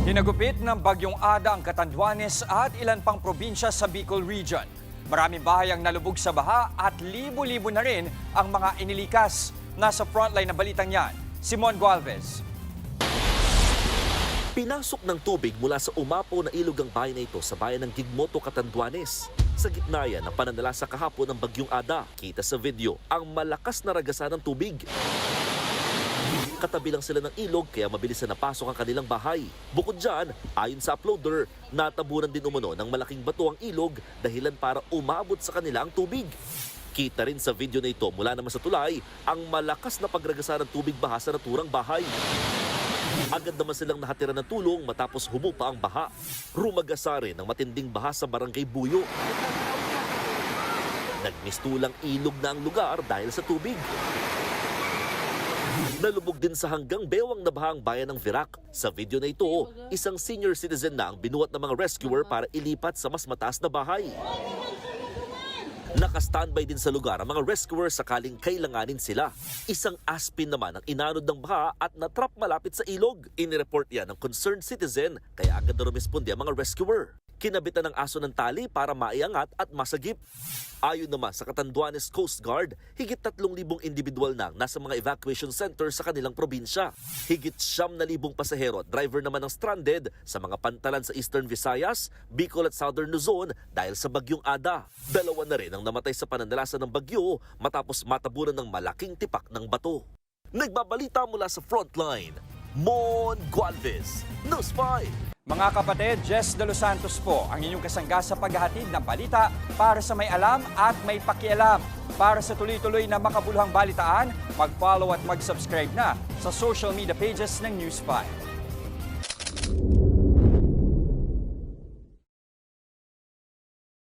Hinagupit ng Bagyong Ada ang Catanduanes at ilan pang probinsya sa Bicol Region. Maraming bahay ang nalubog sa baha at libo-libo na rin ang mga inilikas. Nasa frontline ng balitang yan, Simon Gualvez. Pinasok ng tubig mula sa umapaw na ilog ang bayan na ito sa bayan ng Gigmoto, Catanduanes. Sa gitna yan ng pananalasa kahapon ng Bagyong Ada, kita sa video ang malakas na ragasan ng tubig. Katabi lang sila ng ilog kaya mabilis na napasok ang kanilang bahay. Bukod dyan, ayon sa uploader, natabunan din umano ng malaking bato ang ilog dahilan para umabot sa kanila ang tubig. Kita rin sa video na ito mula naman sa tulay ang malakas na pagragasa ng tubig baha sa naturang bahay. Agad naman silang nahatira ng tulong matapos humupa ang baha. Rumagasa rin ang matinding baha sa Barangay Buyo. Nagmistulang ilog na ang lugar dahil sa tubig. Nalubog din sa hanggang bewang na bahang bayan ng Virac. Sa video na ito, isang senior citizen na ang binuhat ng mga rescuer para ilipat sa mas mataas na bahay. Naka-standby din sa lugar ang mga rescuer sakaling kailanganin sila. Isang aspin naman ang inanod ng baha at natrap malapit sa ilog. Inireport yan ng concerned citizen kaya agad na rumisponde ang mga rescuer. Kinabitan ng aso ng tali para maiangat at masagip. Ayon naman sa Catanduanes Coast Guard, higit 3,000 individual nang nasa mga evacuation center sa kanilang probinsya. Higit 9,000 pasahero at driver naman ang stranded sa mga pantalan sa Eastern Visayas, Bicol at Southern Luzon dahil sa Bagyong Ada. Dalawa na rin ang namatay sa pananalasa ng bagyo matapos matabunan ng malaking tipak ng bato. Nagbabalita mula sa frontline, Mon Gualvez, News 5. Mga kapatid, Jess De Los Santos po ang inyong kasangga sa paghahatid ng balita para sa may alam at may pakialam. Para sa tuloy-tuloy na makabuluhang balitaan, mag-follow at mag-subscribe na sa social media pages ng News 5.